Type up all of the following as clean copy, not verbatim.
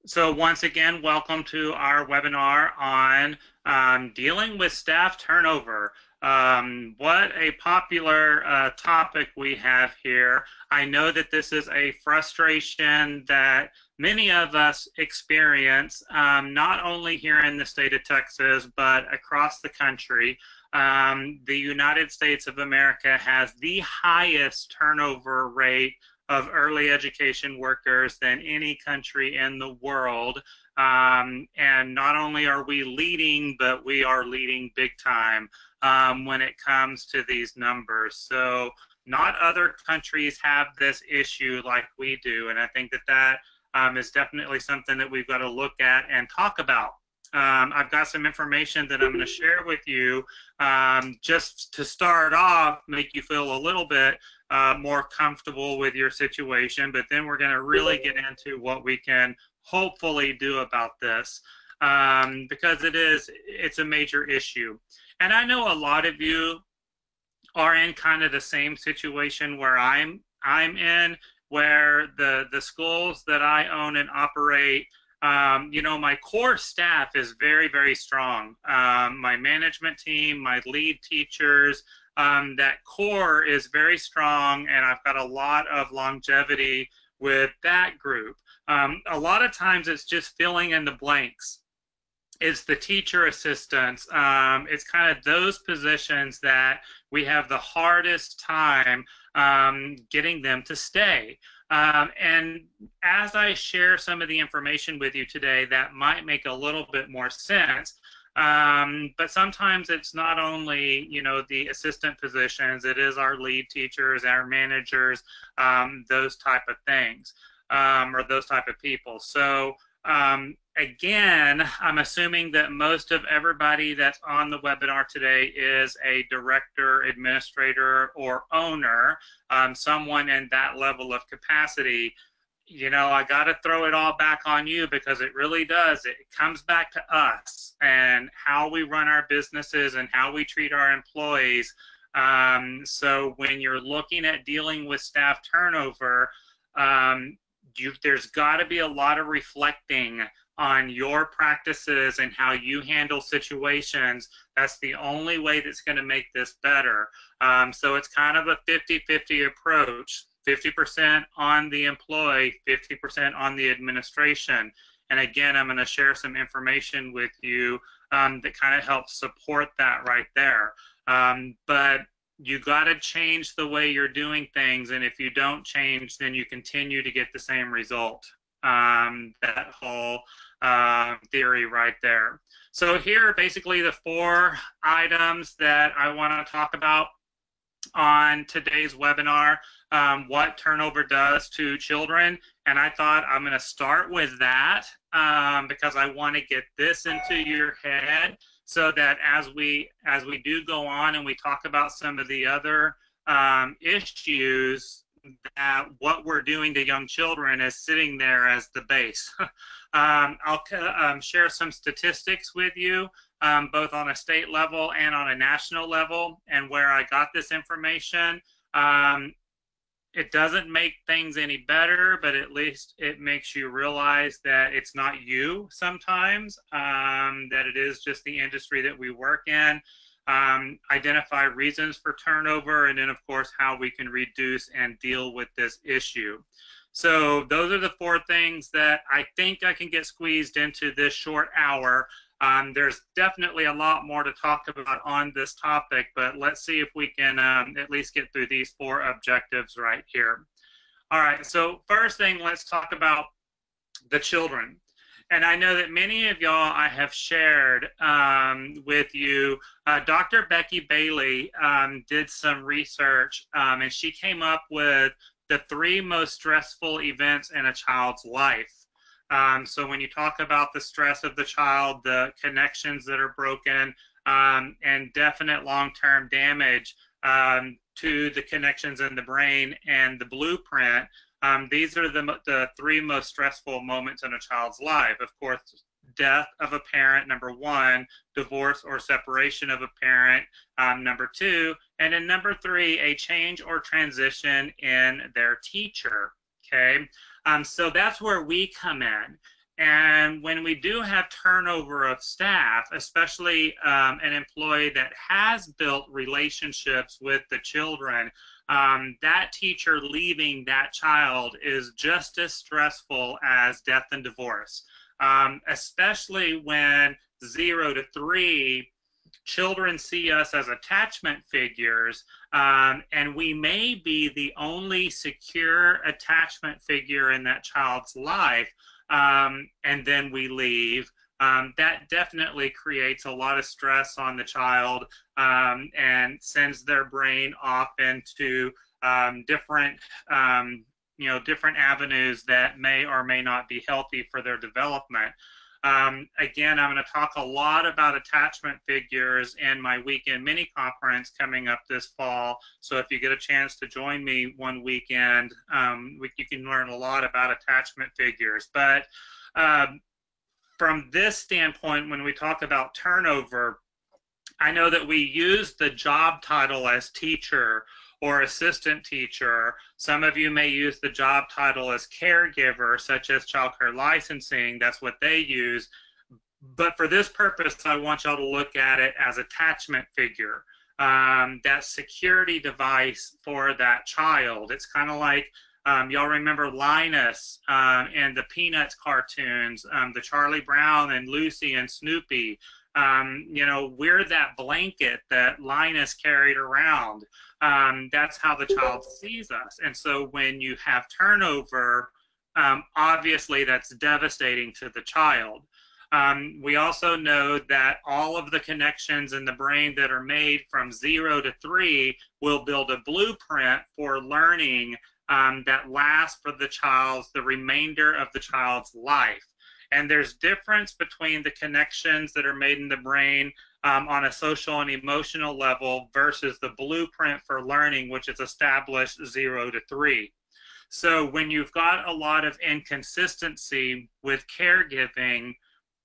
So once again, welcome to our webinar on dealing with staff turnover. What a popular topic we have here. I know that this is a frustration that many of us experience, not only here in the state of Texas, but across the country. The United States of America has the highest turnover rate of early education workers than any country in the world. And not only are we leading, but we are leading big time when it comes to these numbers. So not other countries have this issue like we do. And I think that is definitely something that we've got to look at and talk about. I've got some information that I'm going to share with you just to start off, make you feel a little bit more comfortable with your situation, but then we're going to really get into what we can hopefully do about this because it's a major issue. And I know a lot of you are in kind of the same situation where I'm in, where the schools that I own and operate, my core staff is very, very strong. My management team, my lead teachers, that core is very strong, and I've got a lot of longevity with that group. A lot of times it's just filling in the blanks. It's the teacher assistants. It's kind of those positions that we have the hardest time getting them to stay. And as I share some of the information with you today, that might make a little bit more sense. But sometimes it's not only, the assistant positions, it is our lead teachers, our managers, those type of things, or those type of people. So again, I'm assuming that most of everybody that's on the webinar today is a director, administrator, or owner, someone in that level of capacity. I got to throw it all back on you because it really does. It comes back to us and how we run our businesses and how we treat our employees. So when you're looking at dealing with staff turnover, there's got to be a lot of reflecting on your practices and how you handle situations. That's the only way that's going to make this better. So it's kind of a 50-50 approach. 50% on the employee, 50% on the administration. And again, I'm going to share some information with you that kind of helps support that right there. But you got to change the way you're doing things, and if you don't change, then you continue to get the same result. That whole theory right there. So here are basically the 4 items that I want to talk about on today's webinar, what turnover does to children. And I thought I'm going to start with that because I want to get this into your head, so that as we do go on and we talk about some of the other issues, that what we're doing to young children is sitting there as the base. I'll share some statistics with you, both on a state level and on a national level, and where I got this information. It doesn't make things any better, but at least it makes you realize that it's not you sometimes, that it is just the industry that we work in. Identify reasons for turnover, and then, of course, how we can reduce and deal with this issue. So those are the 4 things that I think I can get squeezed into this short hour. There's definitely a lot more to talk about on this topic, but let's see if we can at least get through these 4 objectives right here. All right, so first thing, let's talk about the children. And I know that many of y'all I have shared with you. Dr. Becky Bailey did some research, and she came up with the 3 most stressful events in a child's life. So when you talk about the stress of the child, the connections that are broken, and definite long-term damage to the connections in the brain and the blueprint, these are the 3 most stressful moments in a child's life. Of course, death of a parent, number 1, divorce or separation of a parent, number 2, and then number 3, a change or transition in their teacher. Okay. So that's where we come in. And when we do have turnover of staff, especially an employee that has built relationships with the children, that teacher leaving that child is just as stressful as death and divorce, especially when 0 to 3 children see us as attachment figures, and we may be the only secure attachment figure in that child's life, and then we leave. That definitely creates a lot of stress on the child, and sends their brain off into different different avenues that may or may not be healthy for their development. Again, I'm going to talk a lot about attachment figures in my weekend mini conference coming up this fall. So if you get a chance to join me one weekend, you can learn a lot about attachment figures. But from this standpoint, when we talk about turnover, I know that we use the job title as teacher or assistant teacher. Some of you may use the job title as caregiver, such as child care licensing. That's what they use. But for this purpose, I want y'all to look at it as attachment figure, that security device for that child. It's kind of like, y'all remember Linus and the Peanuts cartoons, the Charlie Brown and Lucy and Snoopy. We're that blanket that Linus carried around. That's how the child sees us. And so when you have turnover, obviously that's devastating to the child. We also know that all of the connections in the brain that are made from 0 to 3 will build a blueprint for learning that lasts for the remainder of the child's life. And there's difference between the connections that are made in the brain on a social and emotional level versus the blueprint for learning, which is established 0 to 3. So when you've got a lot of inconsistency with caregiving,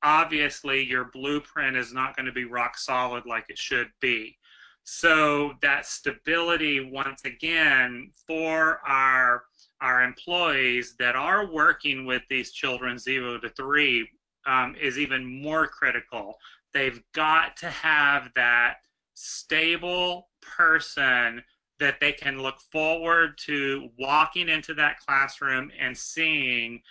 obviously your blueprint is not going to be rock solid like it should be. So that stability, once again, for our employees that are working with these children 0 to 3 is even more critical. They've got to have that stable person that they can look forward to walking into that classroom and seeing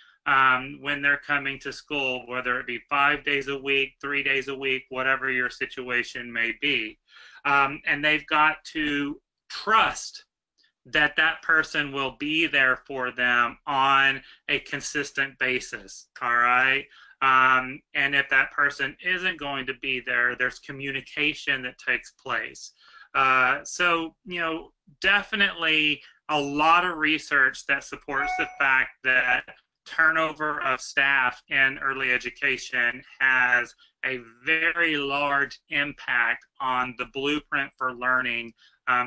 when they're coming to school, whether it be 5 days a week, 3 days a week, whatever your situation may be. And they've got to trust that that person will be there for them on a consistent basis, all right? And if that person isn't going to be there, there's communication that takes place. So, definitely a lot of research that supports the fact that turnover of staff in early education has a very large impact on the blueprint for learning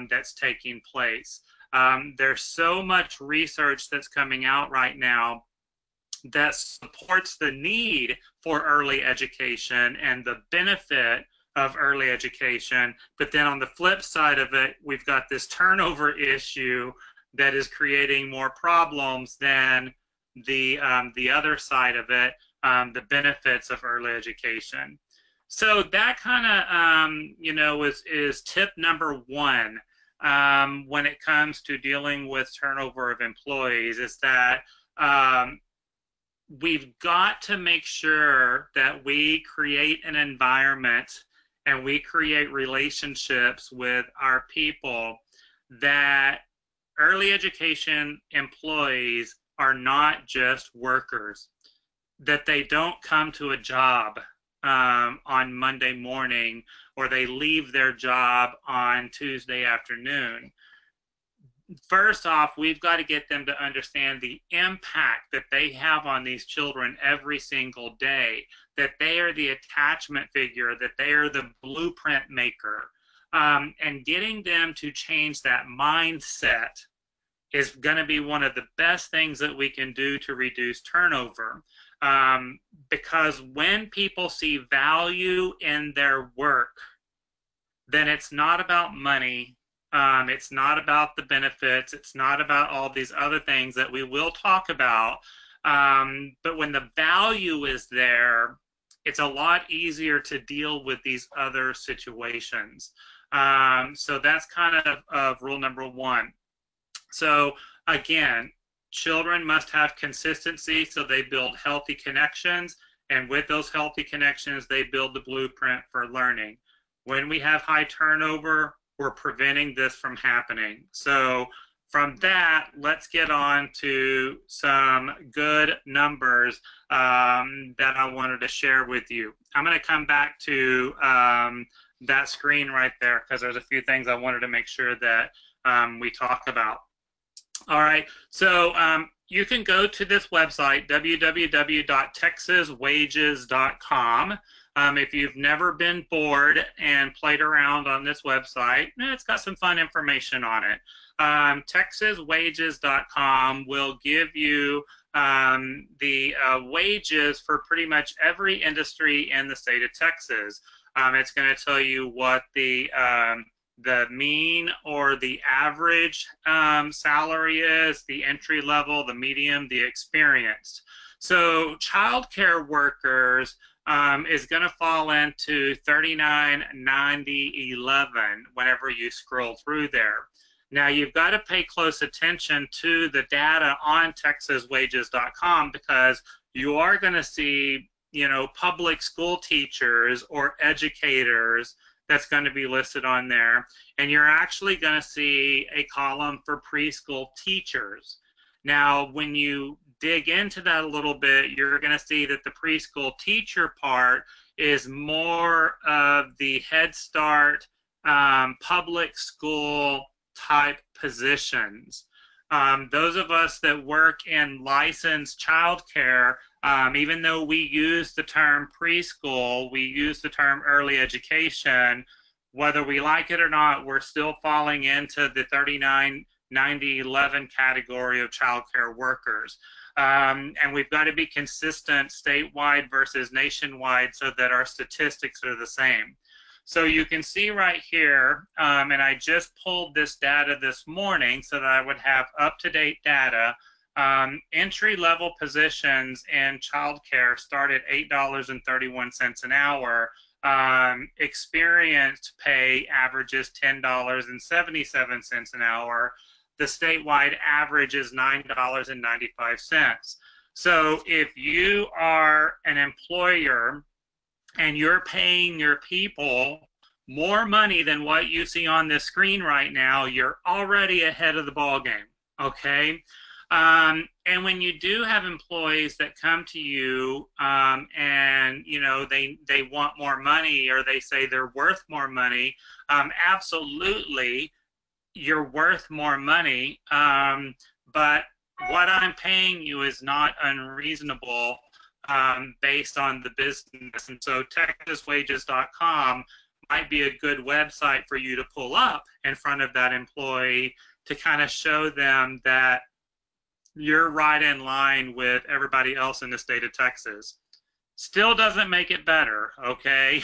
that's taking place. There's so much research that's coming out right now that supports the need for early education and the benefit of early education. But then on the flip side of it, we've got this turnover issue that is creating more problems than the other side of it, the benefits of early education. So that kind of, is tip number one when it comes to dealing with turnover of employees, is that we've got to make sure that we create an environment and we create relationships with our people that early education employees are not just workers, that they don't come to a job on Monday morning or they leave their job on Tuesday afternoon. First off, we've got to get them to understand the impact that they have on these children every single day, that they are the attachment figure, that they are the blueprint maker. And getting them to change that mindset is going to be one of the best things that we can do to reduce turnover. Because when people see value in their work, then it's not about money. It's not about the benefits. It's not about all these other things that we will talk about. But when the value is there, it's a lot easier to deal with these other situations. So that's kind of rule number one. So again, children must have consistency so they build healthy connections. And with those healthy connections, they build the blueprint for learning. When we have high turnover, we're preventing this from happening. So from that, let's get on to some good numbers that I wanted to share with you. I'm going to come back to that screen right there because there's a few things I wanted to make sure that we talk about. All right, so you can go to this website, www.texaswages.com. If you've never been bored and played around on this website, it's got some fun information on it. Texaswages.com will give you the wages for pretty much every industry in the state of Texas. It's going to tell you what the mean or the average salary is, the entry level, the medium, the experienced. So childcare workers is going to fall into 39, 90, 11 whenever you scroll through there. Now you've got to pay close attention to the data on texaswages.com because you are going to see, you know, public school teachers or educators that's going to be listed on there. And you're actually going to see a column for preschool teachers. Now, when you dig into that a little bit, you're going to see that the preschool teacher part is more of the Head Start public school type positions. Those of us that work in licensed childcare, even though we use the term preschool, we use the term early education, whether we like it or not, we're still falling into the 39, 90, 11 category of childcare workers. And we've got to be consistent statewide versus nationwide so that our statistics are the same. So you can see right here, and I just pulled this data this morning so that I would have up-to-date data. Entry-level positions in childcare start at $8.31 an hour. Experienced pay averages $10.77 an hour. The statewide average is $9.95. So if you are an employer and you're paying your people more money than what you see on this screen right now, you're already ahead of the ball game, okay? And when you do have employees that come to you and you know they want more money or they say they're worth more money, absolutely, you're worth more money, but what I'm paying you is not unreasonable based on the business. And so texaswages.com might be a good website for you to pull up in front of that employee to kind of show them that you're right in line with everybody else in the state of Texas. Still doesn't make it better, okay?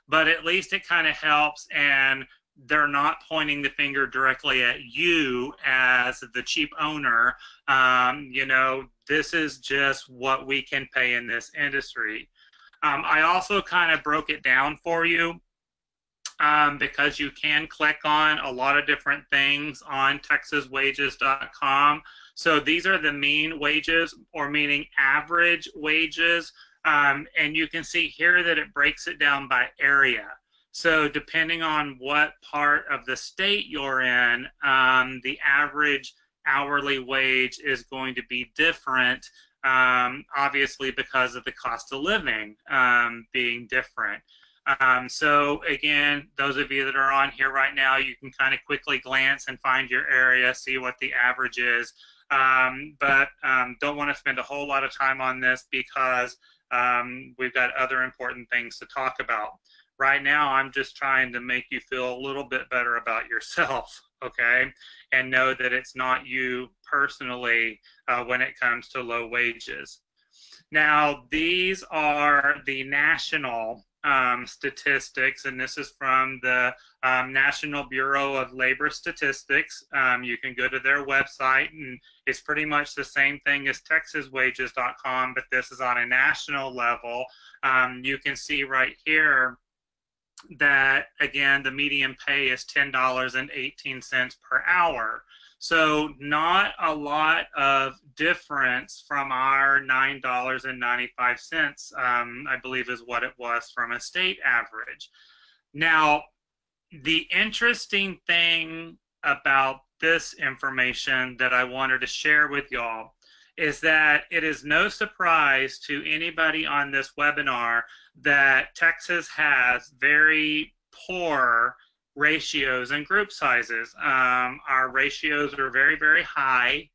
But at least it kind of helps, and they're not pointing the finger directly at you as the cheap owner. You know, this is just what we can pay in this industry. I also kind of broke it down for you because you can click on a lot of different things on texaswages.com. So these are the mean wages, or meaning average wages. And you can see here that it breaks it down by area. So depending on what part of the state you're in, the average hourly wage is going to be different, obviously because of the cost of living being different. So again, those of you that are on here right now, you can kind of quickly glance and find your area, see what the average is. But don't want to spend a whole lot of time on this because we've got other important things to talk about. Right now, I'm just trying to make you feel a little bit better about yourself, okay? And know that it's not you personally when it comes to low wages. Now, these are the national statistics, and this is from the National Bureau of Labor Statistics. You can go to their website, and it's pretty much the same thing as TexasWages.com, but this is on a national level. You can see right here that, again, the median pay is $10.18 per hour. So not a lot of difference from our $9.95, I believe is what it was from a state average. Now, the interesting thing about this information that I wanted to share with y'all is that it is no surprise to anybody on this webinar that Texas has very poor ratios and group sizes. Our ratios are very, very high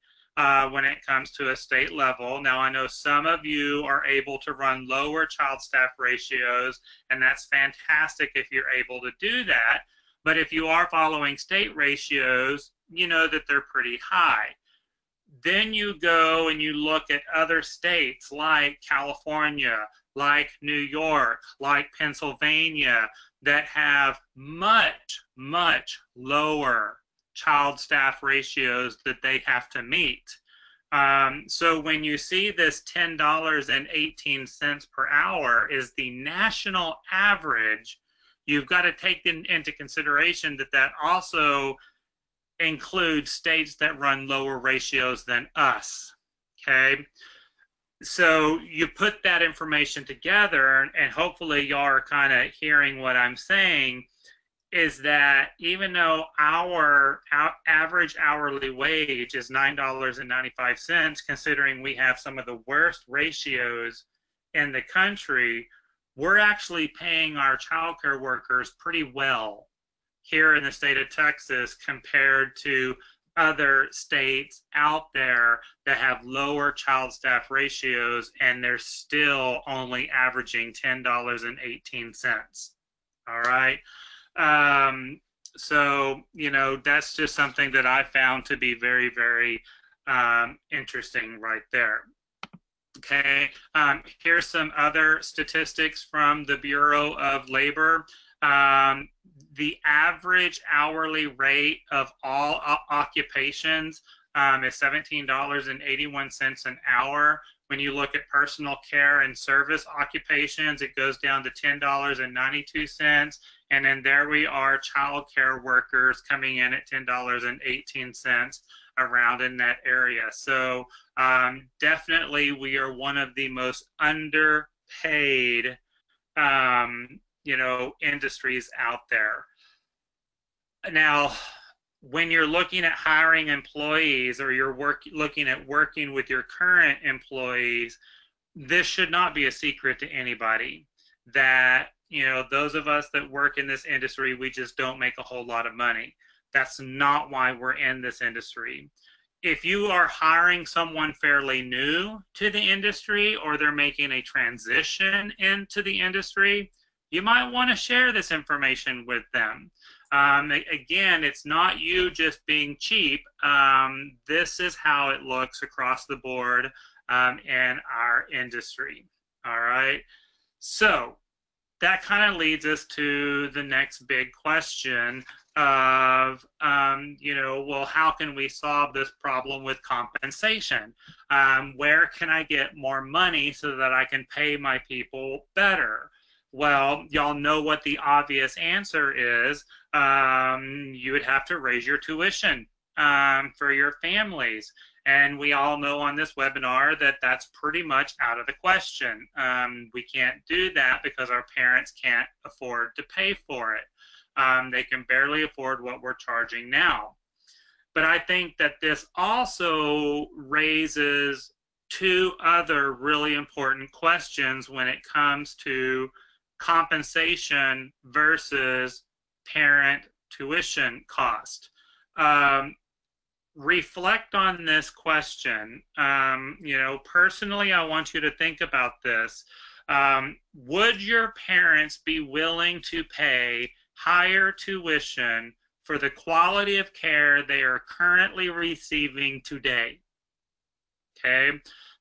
when it comes to a state level. Now, I know some of you are able to run lower child staff ratios, and that's fantastic if you're able to do that. But if you are following state ratios, you know that they're pretty high. Then you go and you look at other states like California, like New York, like Pennsylvania, that have much, much lower child staff ratios that they have to meet. So when you see this $10.18 per hour is the national average, you've got to take into consideration that that also includes states that run lower ratios than us, okay? So you put that information together, and hopefully y'all are kind of hearing what I'm saying, is that even though our average hourly wage is $9.95, considering we have some of the worst ratios in the country, we're actually paying our childcare workers pretty well here in the state of Texas compared to other states out there that have lower child staff ratios, and they're still only averaging $10.18. All right. So, you know, that's just something that I found to be very, very interesting right there. Okay, here's some other statistics from the Bureau of Labor. The average hourly rate of all occupations is $17.81 an hour. When you look at personal care and service occupations, it goes down to $10.92. And then there we are, child care workers coming in at $10.18, around in that area. So definitely we are one of the most underpaid you know, industries out there. Now, when you're looking at hiring employees, or you're looking at working with your current employees, this should not be a secret to anybody that, you know, those of us that work in this industry, we just don't make a whole lot of money. That's not why we're in this industry. If you are hiring someone fairly new to the industry, or they're making a transition into the industry, you might want to share this information with them. Again, it's not you just being cheap. This is how it looks across the board in our industry. All right. So that kind of leads us to the next big question of, you know, well, how can we solve this problem with compensation? Where can I get more money so that I can pay my people better? Well, y'all know what the obvious answer is. You would have to raise your tuition for your families. And we all know on this webinar that that's pretty much out of the question. We can't do that because our parents can't afford to pay for it. They can barely afford what we're charging now. But I think that this also raises two other really important questions when it comes to compensation versus parent tuition cost. Reflect on this question. You know, personally, I want you to think about this. Would your parents be willing to pay higher tuition for the quality of care they are currently receiving today? Okay,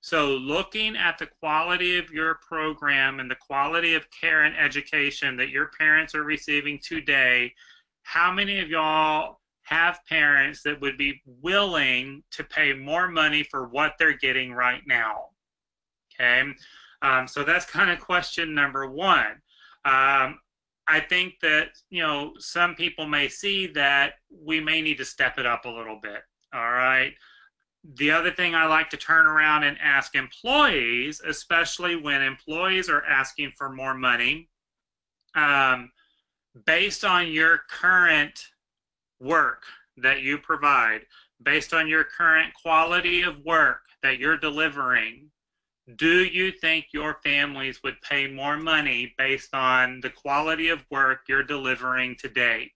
So looking at the quality of your program and the quality of care and education that your parents are receiving today, how many of y'all have parents that would be willing to pay more money for what they're getting right now? Okay, so that's kind of question number one. I think that, you know, some people may see that we may need to step it up a little bit. All right. The other thing I like to turn around and ask employees, especially when employees are asking for more money, based on your current work that you provide, based on your current quality of work that you're delivering, do you think your families would pay more money based on the quality of work you're delivering today?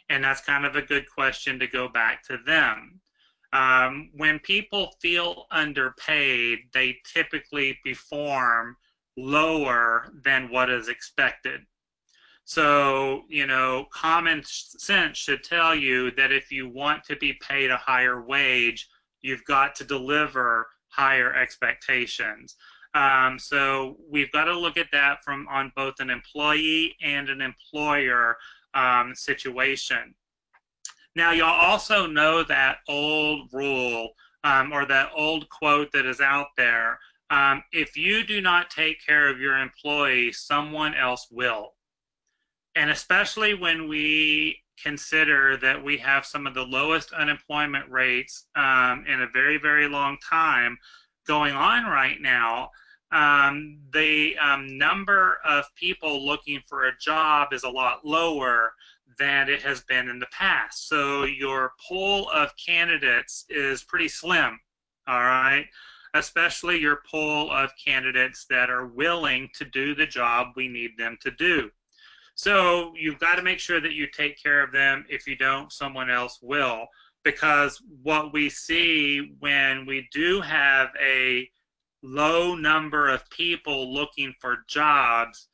And that's kind of a good question to go back to them. When people feel underpaid, they typically perform lower than what is expected. So, you know, common sense should tell you that if you want to be paid a higher wage, you've got to deliver higher expectations. So we've got to look at that from on both an employee and an employer situation. Now, y'all also know that old rule or that old quote that is out there. If you do not take care of your employees, someone else will. And especially when we consider that we have some of the lowest unemployment rates in a very, very long time going on right now, the number of people looking for a job is a lot lower than it has been in the past. So your pool of candidates is pretty slim, all right? Especially your pool of candidates that are willing to do the job we need them to do. So you've got to make sure that you take care of them. If you don't, someone else will. Because what we see when we do have a low number of people looking for jobs,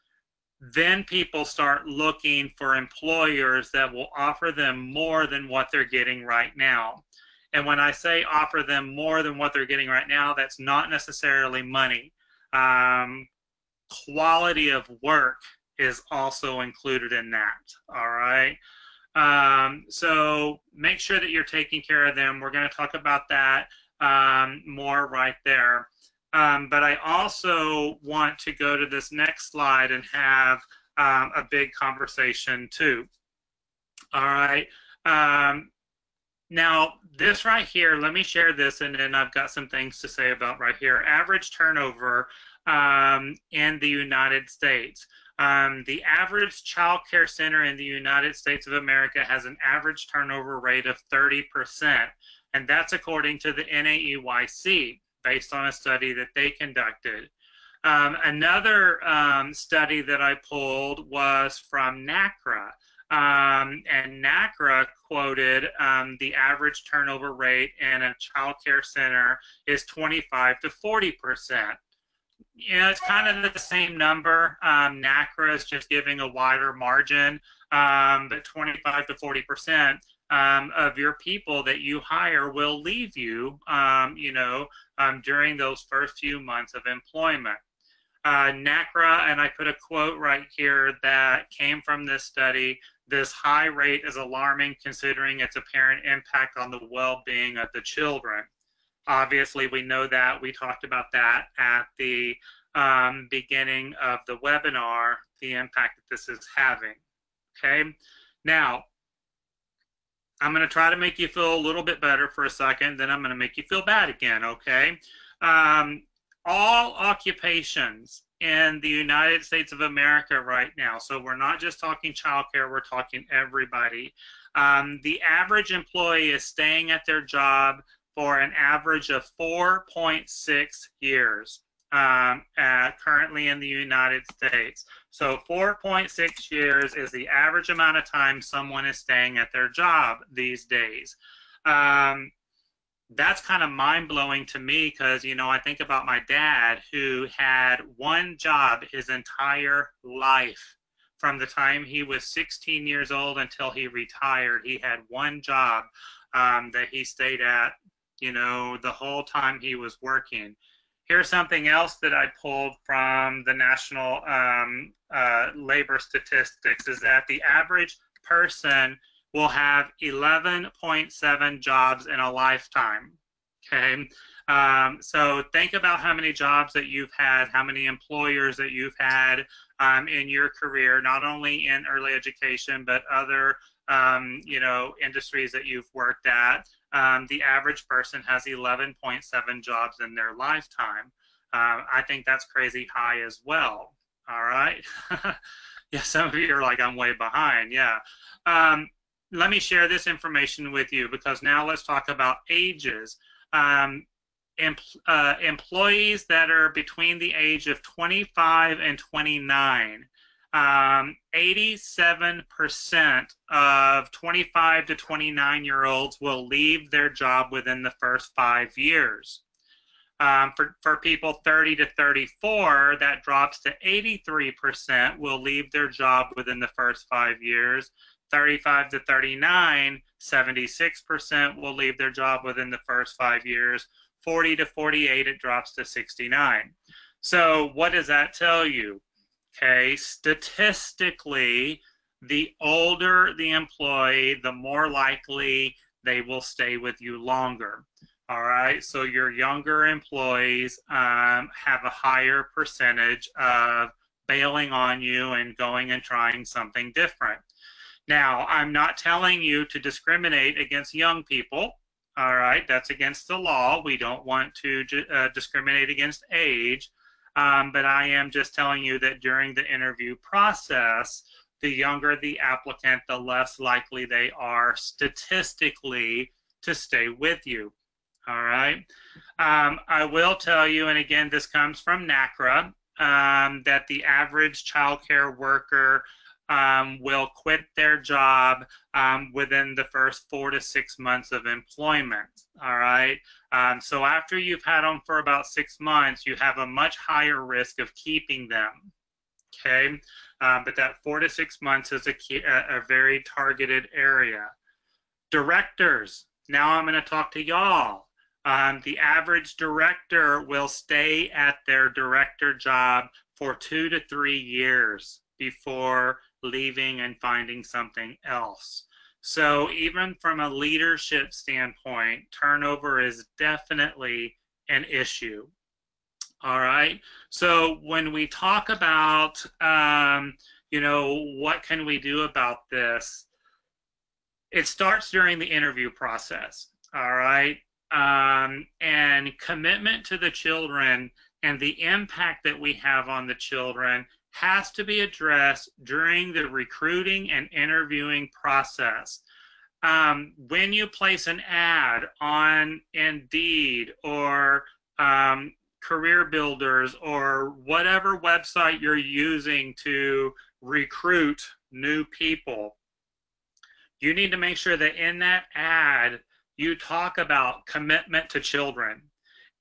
then people start looking for employers that will offer them more than what they're getting right now. And when I say offer them more than what they're getting right now, that's not necessarily money. Quality of work is also included in that. All right. So make sure that you're taking care of them. We're going to talk about that more right there. But I also want to go to this next slide and have a big conversation too. All right. Now, this right here, let me share this, and then I've got some things to say about right here. Average turnover in the United States. The average child care center in the United States of America has an average turnover rate of 30%, and that's according to the NAEYC, based on a study that they conducted. Another study that I pulled was from NACRA, and NACRA quoted the average turnover rate in a child care center is 25 to 40%. You know, it's kind of the same number. NACRA is just giving a wider margin, but 25 to 40% of your people that you hire will leave you, during those first few months of employment. NACRA, and I put a quote right here that came from this study, this high rate is alarming considering its apparent impact on the well-being of the children. Obviously, we know that. We talked about that at the beginning of the webinar, the impact that this is having. Okay, now I'm going to try to make you feel a little bit better for a second, then I'm going to make you feel bad again, okay? All occupations in the United States of America right now, so we're not just talking childcare, we're talking everybody. The average employee is staying at their job for an average of 4.6 years currently in the United States. So 4.6 years is the average amount of time someone is staying at their job these days. That's kind of mind-blowing to me because, you know, I think about my dad who had one job his entire life. From the time he was 16 years old until he retired, he had one job that he stayed at you know, the whole time he was working. Here's something else that I pulled from the National Labor Statistics is that the average person will have 11.7 jobs in a lifetime. Okay. So think about how many jobs that you've had, how many employers that you've had in your career, not only in early education, but other you know, industries that you've worked at. The average person has 11.7 jobs in their lifetime. I think that's crazy high as well. All right. Yeah, some of you are like, I'm way behind. Yeah. Let me share this information with you because now let's talk about ages. Employees that are between the age of 25 and 29, 87% of 25 to 29-year-olds will leave their job within the first 5 years. For people 30 to 34, that drops to 83% will leave their job within the first 5 years. 35 to 39, 76% will leave their job within the first 5 years. 40 to 48, it drops to 69. So what does that tell you? Okay, statistically, the older the employee, the more likely they will stay with you longer. All right, so your younger employees have a higher percentage of bailing on you and going and trying something different. Now, I'm not telling you to discriminate against young people. All right, that's against the law. We don't want to discriminate against age. But I am just telling you that during the interview process, the younger the applicant, the less likely they are statistically to stay with you. All right. I will tell you, and again, this comes from NACRA, that the average child care worker will quit their job within the first 4 to 6 months of employment. All right. So after you've had them for about 6 months, you have a much higher risk of keeping them. Okay. But that 4 to 6 months is a very targeted area. Directors. Now I'm going to talk to y'all. The average director will stay at their director job for 2 to 3 years before leaving and finding something else. So even from a leadership standpoint, turnover is definitely an issue. All right. So when we talk about, you know, what can we do about this? It starts during the interview process. All right. And commitment to the children and the impact that we have on the children has to be addressed during the recruiting and interviewing process. When you place an ad on Indeed or Career Builders or whatever website you're using to recruit new people, you need to make sure that in that ad you talk about commitment to children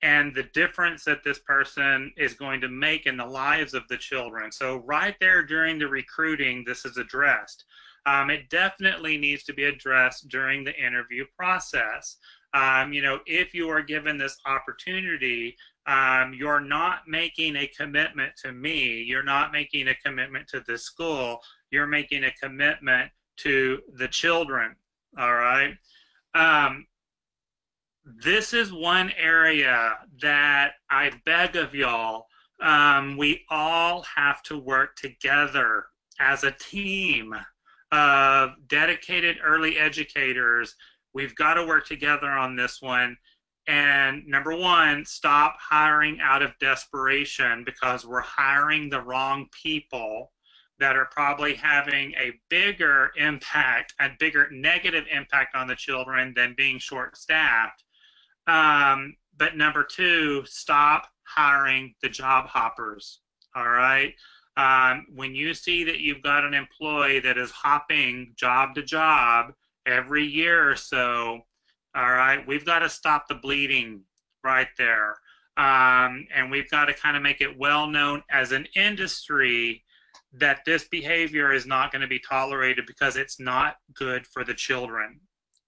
and the difference that this person is going to make in the lives of the children. So right there during the recruiting, this is addressed. It definitely needs to be addressed during the interview process. You know, if you are given this opportunity, you're not making a commitment to me. You're not making a commitment to the school. You're making a commitment to the children. All right. This is one area that I beg of y'all, we all have to work together as a team of dedicated early educators. We've got to work together on this one. And number one, stop hiring out of desperation because we're hiring the wrong people that are probably having a bigger impact, a bigger negative impact on the children than being short-staffed. But number two, stop hiring the job hoppers. All right. When you see that you've got an employee that is hopping job to job every year or so, all right, we've got to stop the bleeding right there. And we've got to kind of make it well known as an industry that this behavior is not going to be tolerated because it's not good for the children.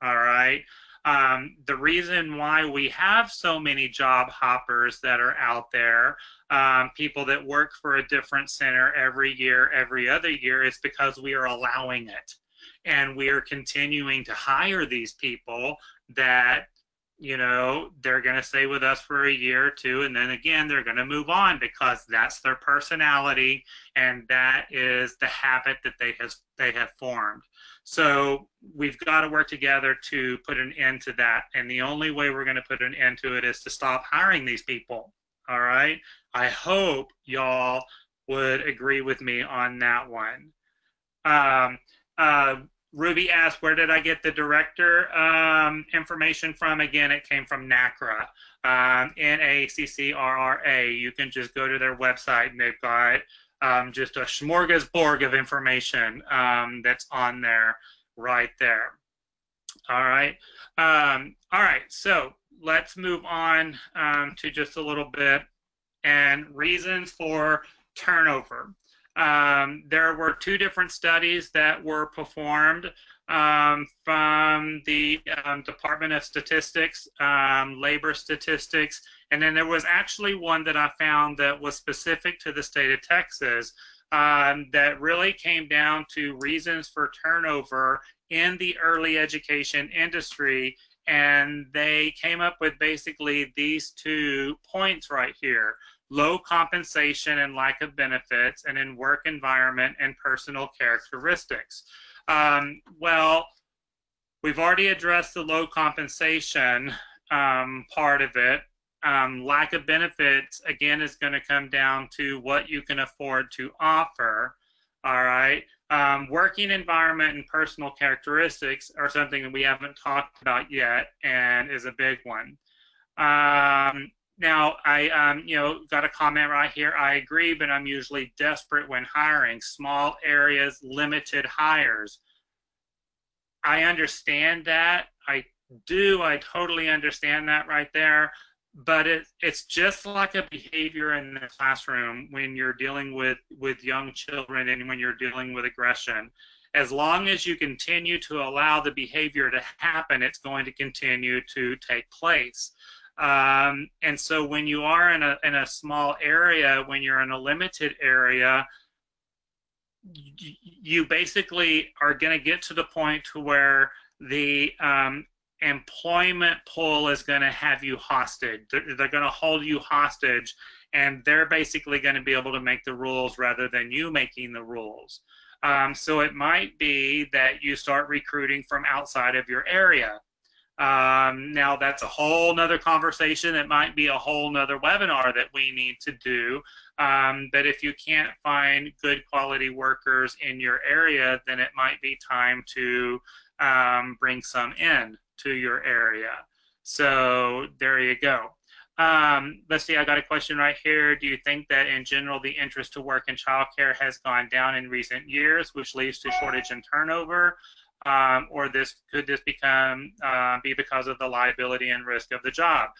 All right. The reason why we have so many job hoppers that are out there, people that work for a different center every year, every other year, is because we are allowing it. And we are continuing to hire these people that, you know, they're going to stay with us for a year or two, and then again they're going to move on because that's their personality and that is the habit that they have formed. So we've got to work together to put an end to that, and the only way we're going to put an end to it is to stop hiring these people. All right, I hope y'all would agree with me on that one. um, uh, Ruby asked, where did I get the director information from? Again, it came from NACRA, NACCRRA. You can just go to their website and they've got just a smorgasbord of information that's on there right there. All right. All right. So let's move on to just a little bit and reasons for turnover. There were two different studies that were performed from the Department of Statistics, labor statistics, and then there was actually one that I found that was specific to the state of Texas that really came down to reasons for turnover in the early education industry, and they came up with basically these 2 points right here: low compensation and lack of benefits, and in work environment and personal characteristics. Well, we've already addressed the low compensation part of it. Lack of benefits, again, is going to come down to what you can afford to offer. All right. Working environment and personal characteristics are something that we haven't talked about yet and is a big one. Now, I got a comment right here. I agree, but I'm usually desperate when hiring. Small areas, limited hires. I understand that. I do. I totally understand that right there. But it's just like a behavior in the classroom when you're dealing with young children and when you're dealing with aggression. As long as you continue to allow the behavior to happen, it's going to continue to take place. And so when you are in a small area, when you're in a limited area, you basically are going to get to the point to where the employment pool is going to have you hostage. They're going to hold you hostage, and they're basically going to be able to make the rules rather than you making the rules. So it might be that you start recruiting from outside of your area. Now that's a whole nother conversation. It might be a whole nother webinar that we need to do. But if you can't find good quality workers in your area, then it might be time to bring some in to your area. So there you go. Let's see, I got a question right here. Do you think that in general the interest to work in childcare has gone down in recent years, which leads to shortage and turnover? Or could this be because of the liability and risk of the job?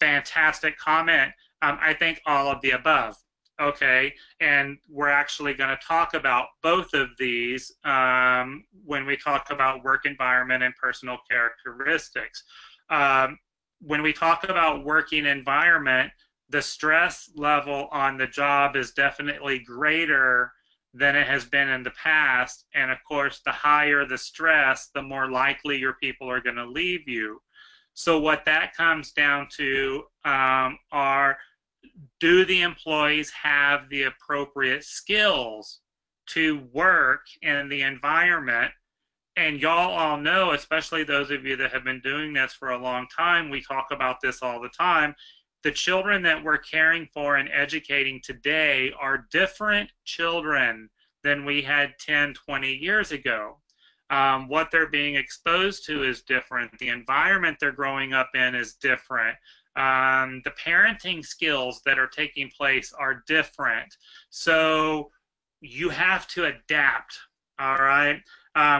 Fantastic comment. I think all of the above. Okay, and we're actually going to talk about both of these when we talk about work environment and personal characteristics. When we talk about working environment, the stress level on the job is definitely greater than it has been in the past. And of course, the higher the stress, the more likely your people are going to leave you. So what that comes down to are, do the employees have the appropriate skills to work in the environment? And y'all all know, especially those of you that have been doing this for a long time, we talk about this all the time. The children that we're caring for and educating today are different children than we had 10, 20 years ago. What they're being exposed to is different. The environment they're growing up in is different. The parenting skills that are taking place are different. So you have to adapt, all right?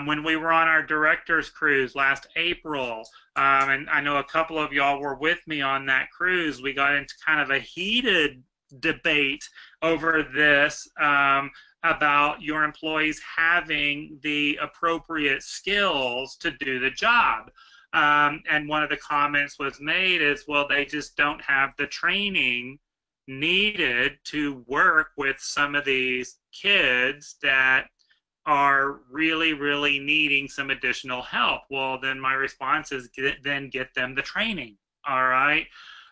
When we were on our director's cruise last April, and I know a couple of y'all were with me on that cruise, we got into kind of a heated debate over this about your employees having the appropriate skills to do the job. And one of the comments was made is, well, they just don't have the training needed to work with some of these kids that are really, really needing some additional help. Well, then my response is then get them the training. All right.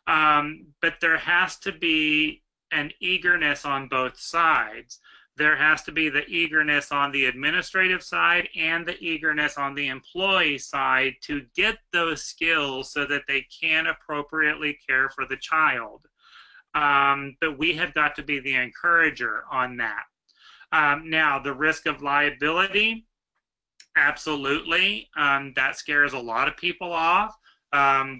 But there has to be an eagerness on both sides. There has to be the eagerness on the administrative side and the eagerness on the employee side to get those skills so that they can appropriately care for the child. But we have got to be the encourager on that. Now, the risk of liability, absolutely. That scares a lot of people off.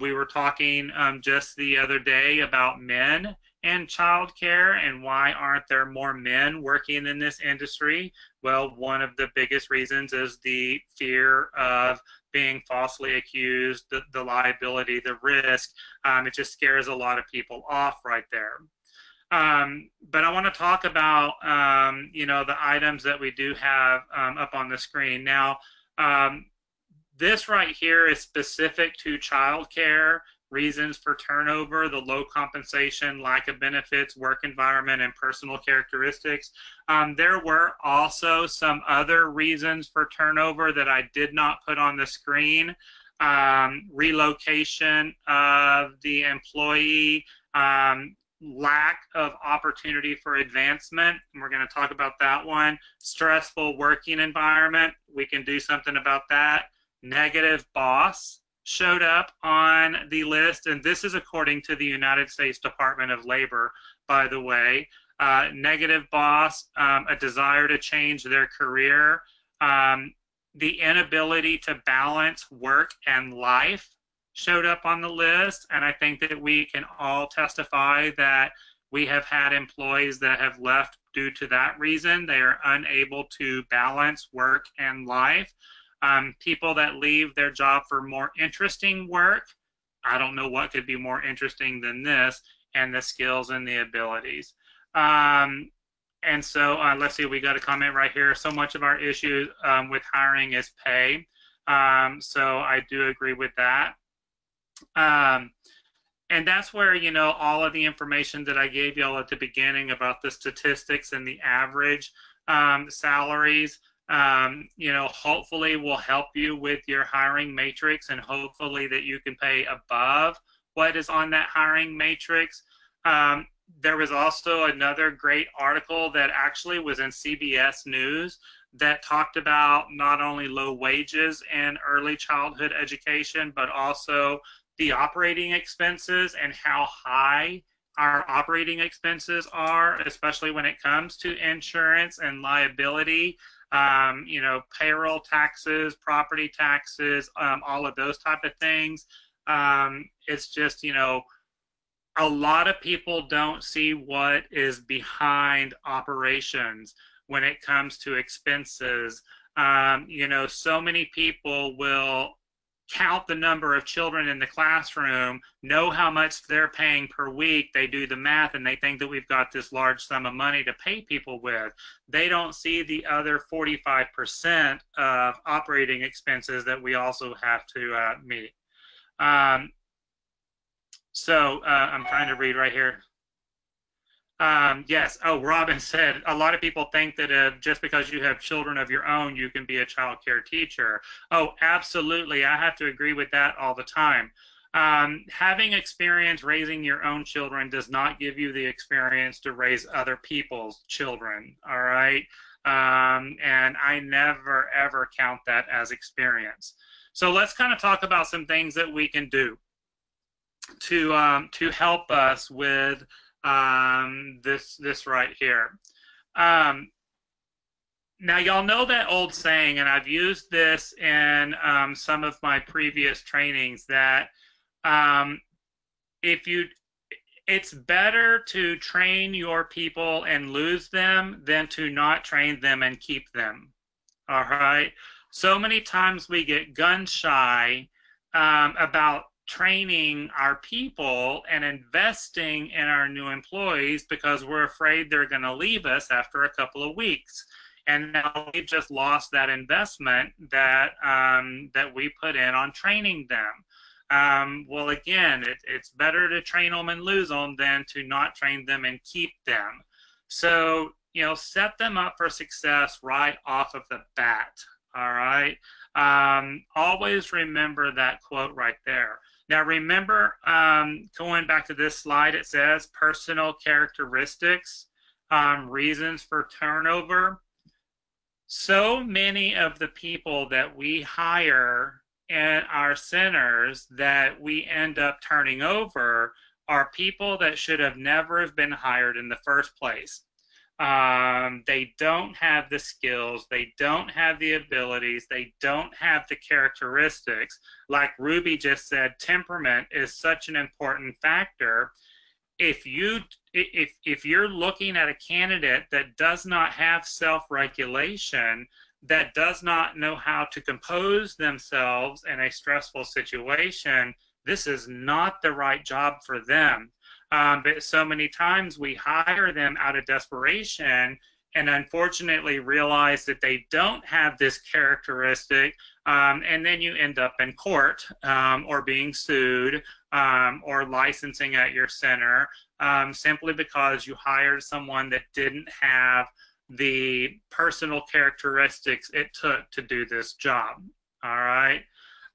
We were talking just the other day about men and childcare and why aren't there more men working in this industry? Well, one of the biggest reasons is the fear of being falsely accused, the liability, the risk. It just scares a lot of people off right there. But I want to talk about, the items that we do have up on the screen. Now, this right here is specific to childcare, reasons for turnover, the low compensation, lack of benefits, work environment, and personal characteristics. There were also some other reasons for turnover that I did not put on the screen. Relocation of the employee, lack of opportunity for advancement, and we're going to talk about that one. Stressful working environment, we can do something about that. Negative boss showed up on the list, and this is according to the United States Department of Labor, by the way. Negative boss, a desire to change their career, the inability to balance work and life showed up on the list, and I think that we can all testify that we have had employees that have left due to that reason. They are unable to balance work and life. People that leave their job for more interesting work, I don't know what could be more interesting than this, and the skills and the abilities. And so let's see, we got a comment right here. So much of our issue with hiring is pay. So I do agree with that. And that's where, all of the information that I gave y'all at the beginning about the statistics and the average salaries, hopefully will help you with your hiring matrix, and hopefully that you can pay above what is on that hiring matrix. There was also another great article that actually was in CBS News that talked about not only low wages in early childhood education, but also the operating expenses and how high our operating expenses are, especially when it comes to insurance and liability, payroll taxes, property taxes, all of those type of things. It's just, a lot of people don't see what is behind operations when it comes to expenses. So many people will count the number of children in the classroom, know how much they're paying per week, they do the math, and they think that we've got this large sum of money to pay people with. They don't see the other 45% of operating expenses that we also have to meet. So I'm trying to read right here. Yes. Oh, Robin said, a lot of people think that just because you have children of your own, you can be a child care teacher. Oh, absolutely. I have to agree with that all the time. Having experience raising your own children does not give you the experience to raise other people's children. All right. And I never, ever count that as experience. So let's kind of talk about some things that we can do to help us with this right here. Now, y'all know that old saying, and I've used this in some of my previous trainings, that it's better to train your people and lose them than to not train them and keep them. All right. So many times we get gun shy about training our people and investing in our new employees because we're afraid they're going to leave us after a couple of weeks. and now we've just lost that investment that that we put in on training them. Well, again, it's better to train them and lose them than to not train them and keep them. So, set them up for success right off of the bat. All right. Always remember that quote right there. Now, remember, going back to this slide, it says personal characteristics, reasons for turnover. So many of the people that we hire in our centers that we end up turning over are people that should have never have been hired in the first place. They don't have the skills, they don't have the abilities, they don't have the characteristics. Like Ruby just said, temperament is such an important factor. If you're looking at a candidate that does not have self-regulation, that does not know how to compose themselves in a stressful situation, this is not the right job for them. But so many times we hire them out of desperation and unfortunately realize that they don't have this characteristic, and then you end up in court, or being sued, or licensing at your center, simply because you hired someone that didn't have the personal characteristics it took to do this job. All right.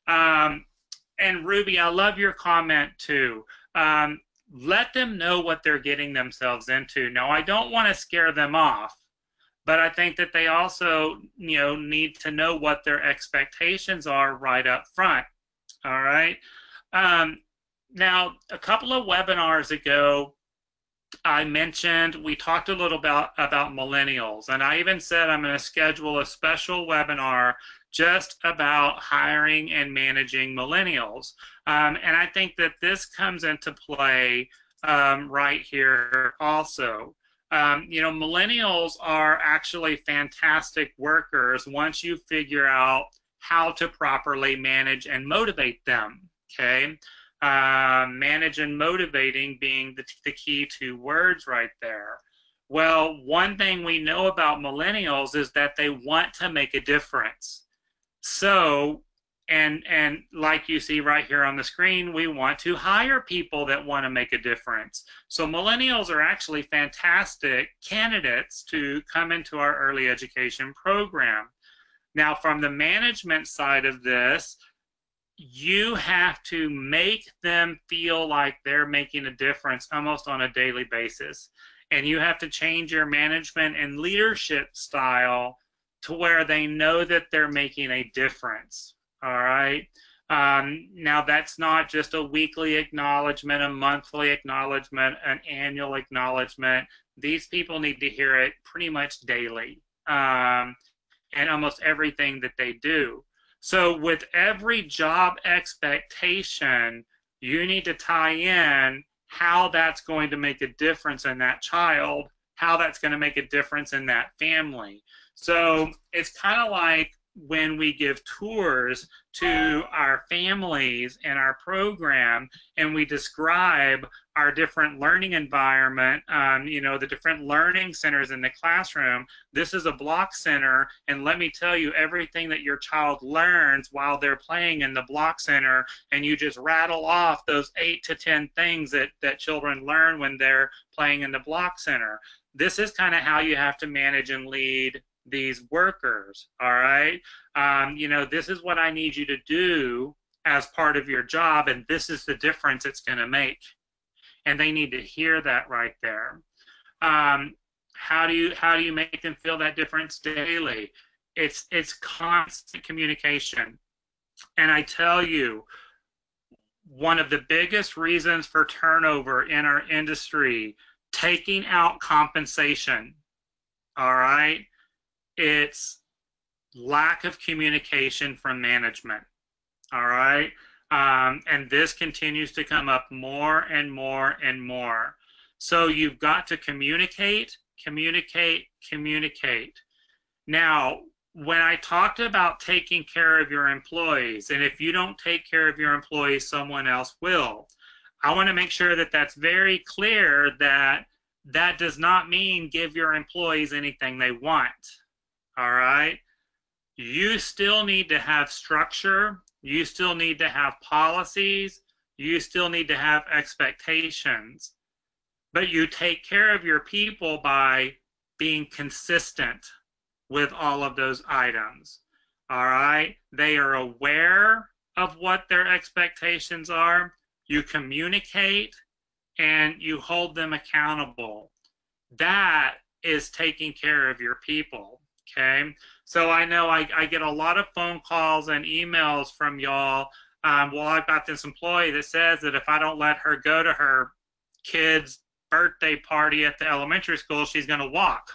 And Ruby, I love your comment too. Let them know what they're getting themselves into. Now, I don't want to scare them off, but I think that they also, need to know what their expectations are right up front. All right. Now, a couple of webinars ago, we talked a little about millennials, and I even said I'm going to schedule a special webinar just about hiring and managing millennials. And I think that this comes into play right here also. Millennials are actually fantastic workers once you figure out how to properly manage and motivate them, okay? Manage and motivating being the key two words right there. Well, one thing we know about millennials is that they want to make a difference. So, and like you see right here on the screen, we want to hire people that want to make a difference. So millennials are actually fantastic candidates to come into our early education program. Now, from the management side of this, you have to make them feel like they're making a difference almost on a daily basis. And you have to change your management and leadership style to where they know that they're making a difference. All right. Now, that's not just a weekly acknowledgement, a monthly acknowledgement, an annual acknowledgement. These people need to hear it pretty much daily, and almost everything that they do. So with every job expectation, you need to tie in how that's going to make a difference in that child, how that's going to make a difference in that family. So it's kind of like when we give tours to our families in our program and we describe our different learning environment, the different learning centers in the classroom. This is a block center, and let me tell you everything that your child learns while they're playing in the block center, and you just rattle off those 8 to 10 things that children learn when they're playing in the block center. This is kind of how you have to manage and lead these workers, all right? This is what I need you to do as part of your job, and this is the difference it's going to make. And they need to hear that right there. How do you make them feel that difference daily? It's constant communication. And I tell you, one of the biggest reasons for turnover in our industry, taking out compensation, all right? It's lack of communication from management, all right? And this continues to come up more and more and more. So you've got to communicate, communicate, communicate. Now, when I talked about taking care of your employees, and if you don't take care of your employees, someone else will, I want to make sure that that's very clear that that does not mean give your employees anything they want. all right? You still need to have structure. You still need to have policies. You still need to have expectations. But you take care of your people by being consistent with all of those items. All right? They are aware of what their expectations are. You communicate and you hold them accountable. That is taking care of your people. Okay. So I know I get a lot of phone calls and emails from y'all. Well, I've got this employee that says that if I don't let her go to her kid's birthday party at the elementary school, she's going to walk.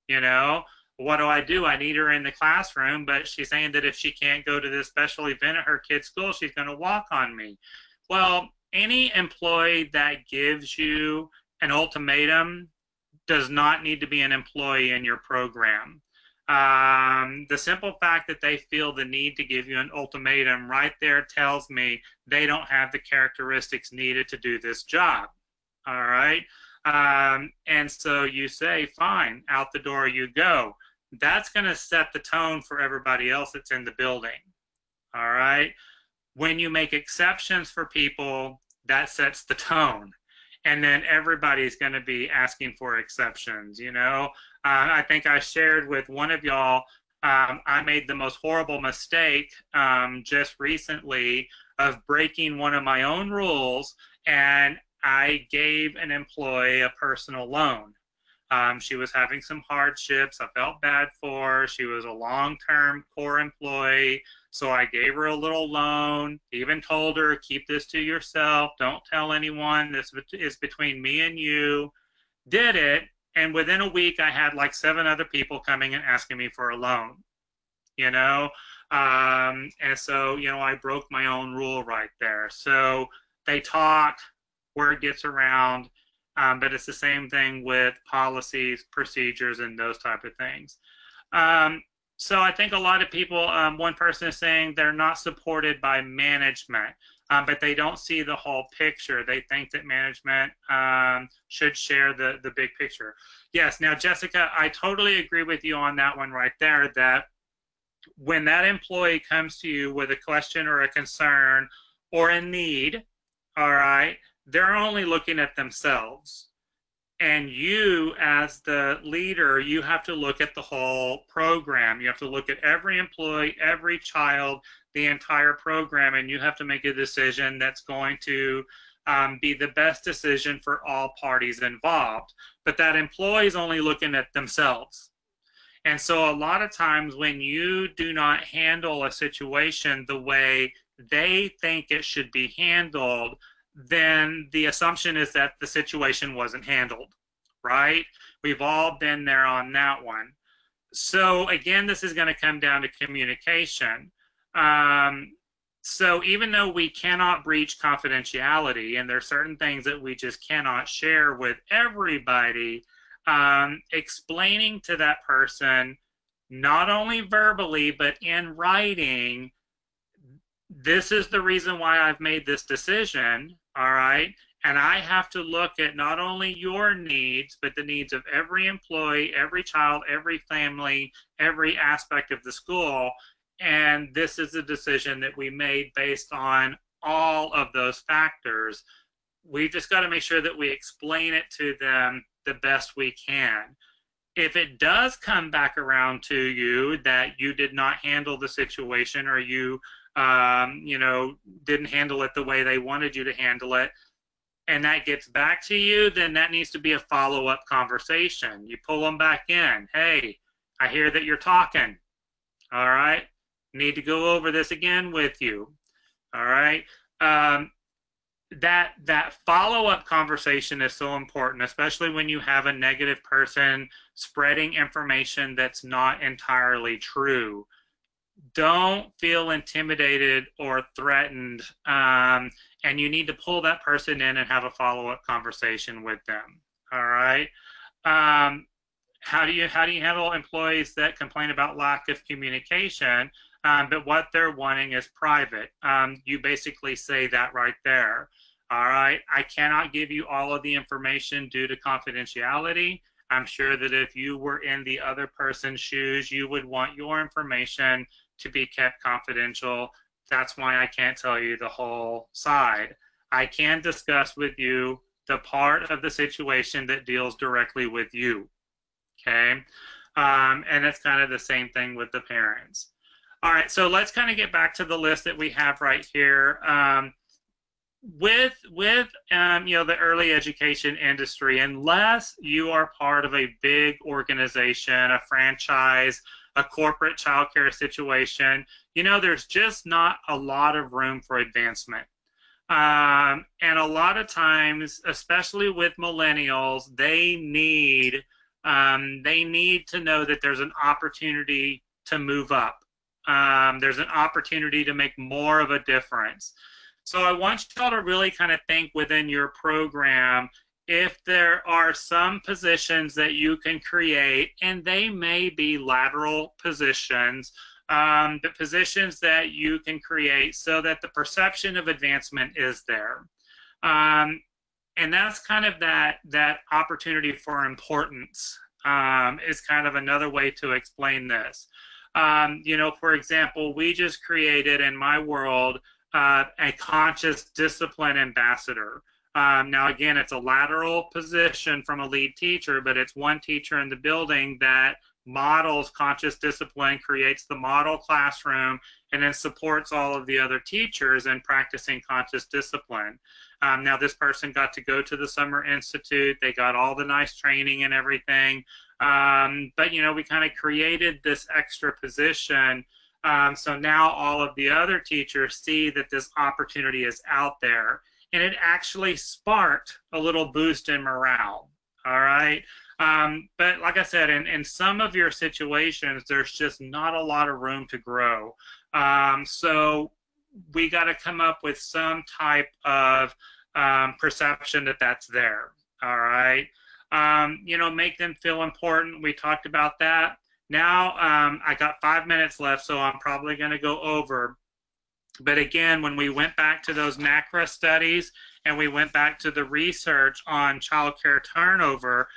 You know, what do? I need her in the classroom, but she's saying that if she can't go to this special event at her kid's school, she's going to walk on me. Well, any employee that gives you an ultimatum does not need to be an employee in your program. The simple fact that they feel the need to give you an ultimatum right there tells me they don't have the characteristics needed to do this job. All right. And so you say, fine, out the door you go. That's going to set the tone for everybody else that's in the building. All right. When you make exceptions for people, that sets the tone. And then everybody's going to be asking for exceptions. You know, I think I shared with one of y'all, I made the most horrible mistake just recently of breaking one of my own rules, and I gave an employee a personal loan. She was having some hardships. I felt bad for her. She was a long-term core employee. So I gave her a little loan, even told her, keep this to yourself. Don't tell anyone. This is between me and you. Did it. And within a week, I had like 7 other people coming and asking me for a loan, you know? And so, you know, I broke my own rule right there. So they talk, word gets around, but it's the same thing with policies, procedures, and those type of things. So I think a lot of people, one person is saying they're not supported by management, but they don't see the whole picture. They think that management should share the big picture. Yes, now, Jessica, I totally agree with you on that one right there, that when that employee comes to you with a question or a concern or a need, all right, they're only looking at themselves. And you, as the leader, you have to look at the whole program. You have to look at every employee, every child, the entire program, and you have to make a decision that's going to be the best decision for all parties involved. But that employee is only looking at themselves. And so a lot of times when you do not handle a situation the way they think it should be handled, then the assumption is that the situation wasn't handled, right? We've all been there on that one. So again, this is going to come down to communication. So even though we cannot breach confidentiality, and there are certain things that we just cannot share with everybody, explaining to that person, not only verbally, but in writing, this is the reason why I've made this decision, all right? And I have to look at not only your needs, but the needs of every employee, every child, every family, every aspect of the school. And this is a decision that we made based on all of those factors. We've just got to make sure that we explain it to them the best we can. If it does come back around to you that you did not handle the situation, or you didn't handle it the way they wanted you to handle it, and that gets back to you, then that needs to be a follow-up conversation. You pull them back in. Hey, I hear that you're talking. All right. Need to go over this again with you. All right. That follow-up conversation is so important, especially when you have a negative person spreading information that's not entirely true. Don't feel intimidated or threatened, and you need to pull that person in and have a follow-up conversation with them. All right. How do you handle employees that complain about lack of communication, but what they're wanting is private? You basically say that right there. All right. I cannot give you all of the information due to confidentiality. I'm sure that if you were in the other person's shoes, you would want your information to be kept confidential. That's why I can't tell you the whole side. I can discuss with you the part of the situation that deals directly with you. Okay. And it's kind of the same thing with the parents. All right, so let's kind of get back to the list that we have right here. With the early education industry, unless you are part of a big organization, a franchise, a corporate childcare situation, there's just not a lot of room for advancement. And a lot of times, especially with millennials, they need to know that there's an opportunity to move up. There's an opportunity to make more of a difference. So I want y'all to really kind of think within your program if there are some positions that you can create, and they may be lateral positions, the positions that you can create so that the perception of advancement is there. And that's kind of that opportunity for importance is kind of another way to explain this. For example, we just created in my world a conscious discipline ambassador. Now, again, it's a lateral position from a lead teacher, but it's one teacher in the building that models conscious discipline, creates the model classroom, and then supports all of the other teachers in practicing conscious discipline. Now, this person got to go to the Summer Institute. They got all the nice training and everything. But, we kind of created this extra position. So now all of the other teachers see that this opportunity is out there. And it actually sparked a little boost in morale. All right. But like I said, in some of your situations, there's just not a lot of room to grow. So we got to come up with some type of perception that that's there. All right. Make them feel important. We talked about that. Now, I got 5 minutes left, so I'm probably going to go over. But again, when we went back to those NACRA studies and we went back to the research on childcare turnover,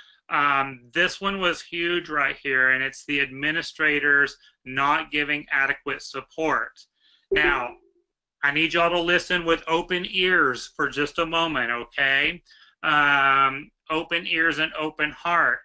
this one was huge right here, and it's the administrators not giving adequate support. Now, I need y'all to listen with open ears for just a moment, okay? Open ears and open heart.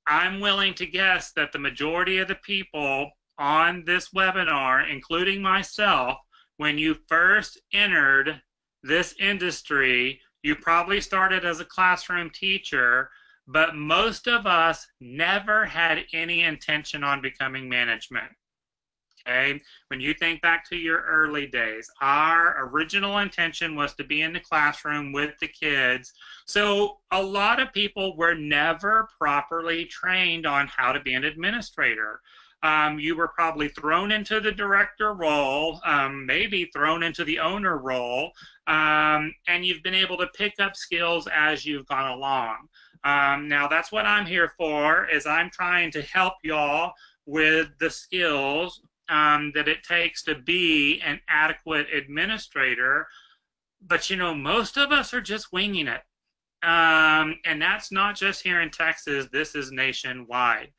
I'm willing to guess that the majority of the people on this webinar, including myself, when you first entered this industry, you probably started as a classroom teacher, but most of us never had any intention on becoming management. Okay? When you think back to your early days, our original intention was to be in the classroom with the kids. So a lot of people were never properly trained on how to be an administrator. You were probably thrown into the director role, maybe thrown into the owner role, and you've been able to pick up skills as you've gone along. Now, that's what I'm here for, is I'm trying to help y'all with the skills that it takes to be an adequate administrator. But, most of us are just winging it. And that's not just here in Texas. This is nationwide.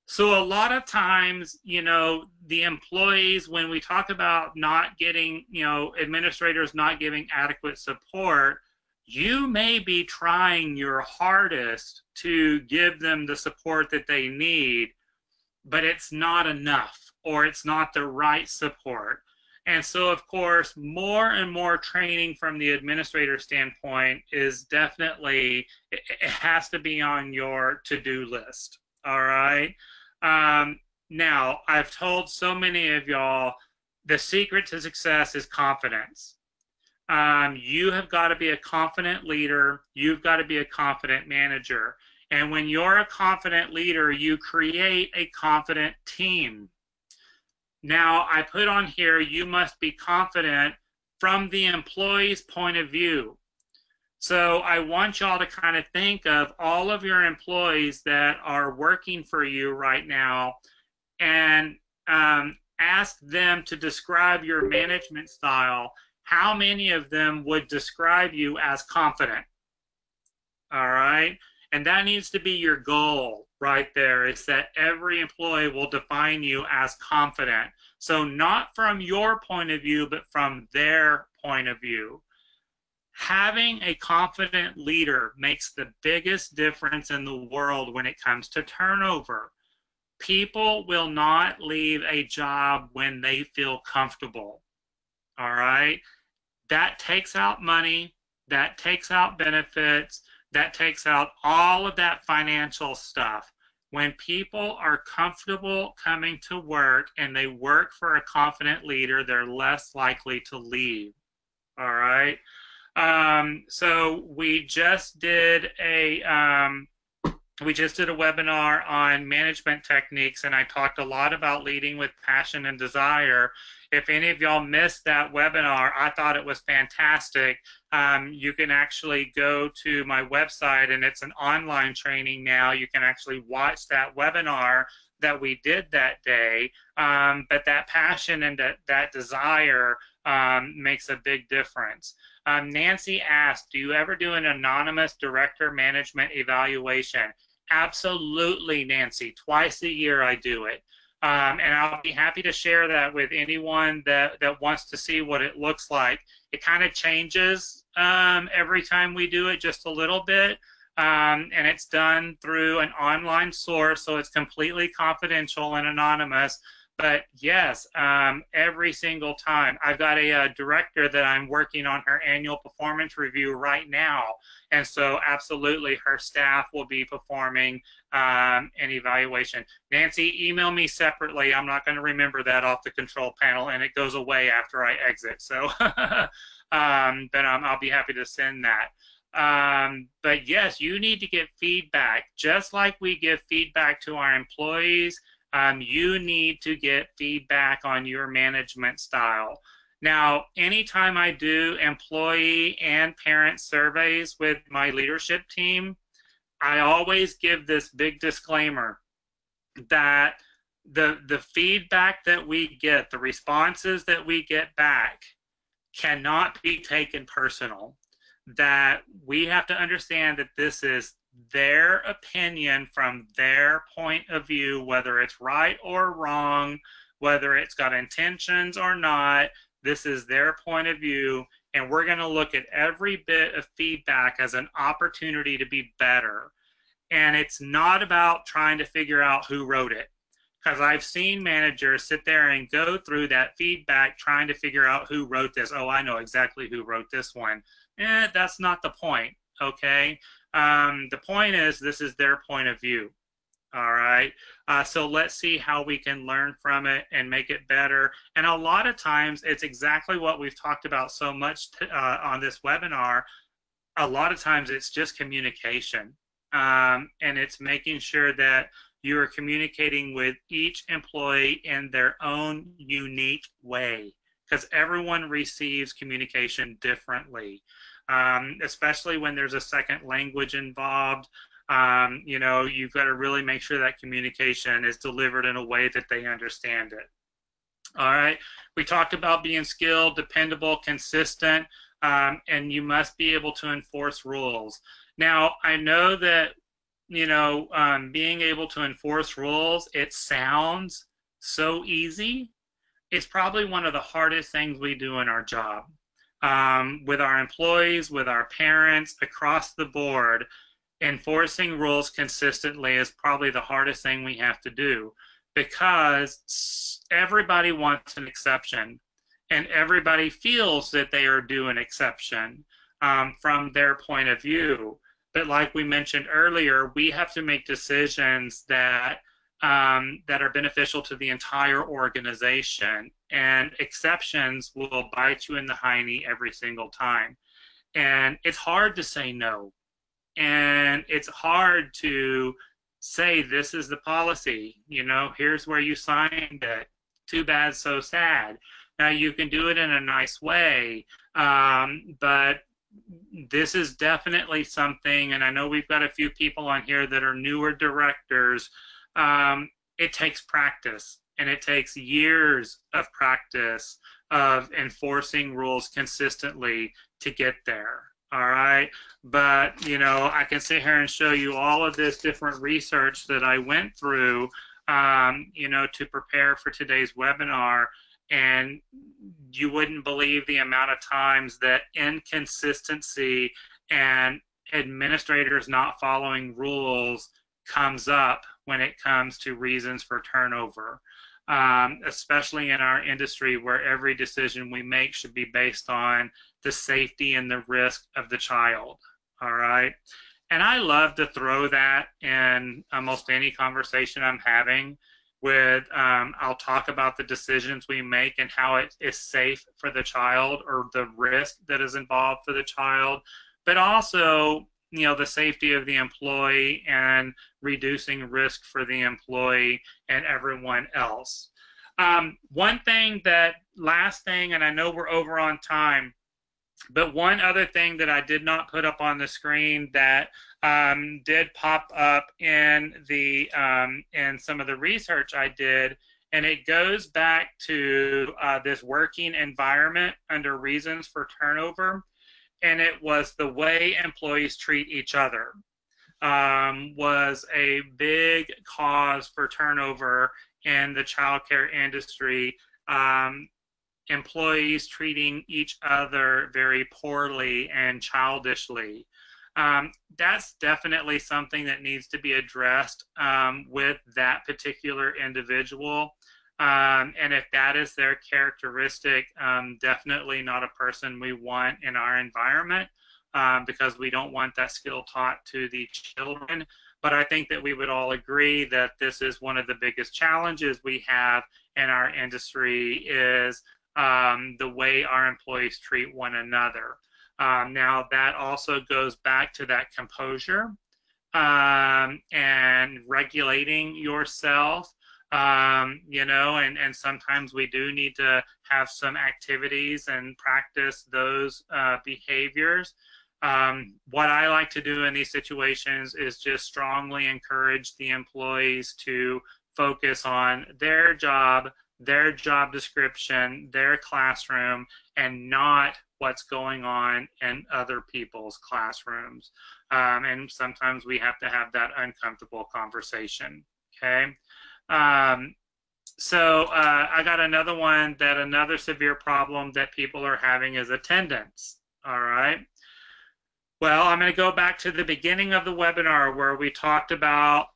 So a lot of times, the employees, when we talk about not getting, administrators not giving adequate support, you may be trying your hardest to give them the support that they need, but it's not enough, or it's not the right support. And so, of course, more and more training from the administrator standpoint is definitely, it has to be on your to-do list. All right. Now, I've told so many of y'all, the secret to success is confidence. You have got to be a confident leader. You've got to be a confident manager. And when you're a confident leader, you create a confident team. Now, I put on here, you must be confident from the employee's point of view. So I want y'all to kind of think of all of your employees that are working for you right now, and ask them to describe your management style. How many of them would describe you as confident? All right. And that needs to be your goal right there, is that every employee will define you as confident. So not from your point of view, but from their point of view. Having a confident leader makes the biggest difference in the world when it comes to turnover. People will not leave a job when they feel comfortable. All right. That takes out money, that takes out benefits, that takes out all of that financial stuff. When people are comfortable coming to work and they work for a confident leader, they're less likely to leave. All right. So we just did a webinar on management techniques, and I talked a lot about leading with passion and desire. If any of y'all missed that webinar, I thought it was fantastic. You can actually go to my website, and it's an online training now. You can actually watch that webinar that we did that day. But that passion and that desire makes a big difference. Nancy asked, do you ever do an anonymous director management evaluation? Absolutely, Nancy. Twice a year I do it. And I'll be happy to share that with anyone that wants to see what it looks like. It kind of changes every time we do it, just a little bit. And it's done through an online source, so it's completely confidential and anonymous. But yes, every single time. I've got a director that I'm working on her annual performance review right now. And so absolutely her staff will be performing an evaluation. Nancy, email me separately. I'm not going to remember that off the control panel, and it goes away after I exit. So, but I'll be happy to send that. But yes, you need to get feedback. Just like we give feedback to our employees, you need to get feedback on your management style. Now, anytime I do employee and parent surveys with my leadership team, I always give this big disclaimer that the feedback that we get, the responses that we get back, cannot be taken personal. That we have to understand that this is their opinion from their point of view, whether it's right or wrong, whether it's got intentions or not. This is their point of view, and we're going to look at every bit of feedback as an opportunity to be better. And it's not about trying to figure out who wrote it, because I've seen managers sit there and go through that feedback trying to figure out who wrote this. Oh, I know exactly who wrote this one. That's not the point, okay? The point is, this is their point of view. All right. So let's see how we can learn from it and make it better. And a lot of times, it's exactly what we've talked about so much on this webinar. A lot of times, it's just communication, and it's making sure that you are communicating with each employee in their own unique way, because everyone receives communication differently. Especially when there's a second language involved. You know, you've got to really make sure that communication is delivered in a way that they understand it. All right. We talked about being skilled, dependable, consistent, and you must be able to enforce rules. Now, I know that, you know, being able to enforce rules, it sounds so easy. It's probably one of the hardest things we do in our job. With our employees, with our parents, across the board, enforcing rules consistently is probably the hardest thing we have to do, because everybody wants an exception, and everybody feels that they are due an exception from their point of view. But like we mentioned earlier, we have to make decisions that that are beneficial to the entire organization, and exceptions will bite you in the hiney every single time. And it's hard to say no, and it's hard to say this is the policy, you know, here's where you signed it, too bad, so sad. Now you can do it in a nice way, but this is definitely something, and I know we've got a few people on here that are newer directors. It takes practice, and it takes years of practice of enforcing rules consistently to get there. All right. But, you know, I can sit here and show you all of this different research that I went through, you know, to prepare for today's webinar. And you wouldn't believe the amount of times that inconsistency and administrators not following rules comes up when it comes to reasons for turnover. Especially in our industry where every decision we make should be based on the safety and the risk of the child. All right. And I love to throw that in almost any conversation I'm having with, I'll talk about the decisions we make and how it is safe for the child or the risk that is involved for the child, but also, you know, the safety of the employee and reducing risk for the employee and everyone else. One thing that, last thing, and I know we're over on time, but one other thing that I did not put up on the screen that did pop up in the in some of the research I did, and it goes back to this working environment under reasons for turnover, and it was the way employees treat each other. Was a big cause for turnover in the childcare industry. Employees treating each other very poorly and childishly. That's definitely something that needs to be addressed with that particular individual. And if that is their characteristic, definitely not a person we want in our environment, because we don't want that skill taught to the children. But I think that we would all agree that this is one of the biggest challenges we have in our industry is the way our employees treat one another. Now, that also goes back to that composure and regulating yourself. You know, and sometimes we do need to have some activities and practice those behaviors. What I like to do in these situations is just strongly encourage the employees to focus on their job description, their classroom, and not what's going on in other people's classrooms. And sometimes we have to have that uncomfortable conversation, okay? So I got another one, that another severe problem that people are having is attendance, all right? Well, I'm going to go back to the beginning of the webinar where we talked about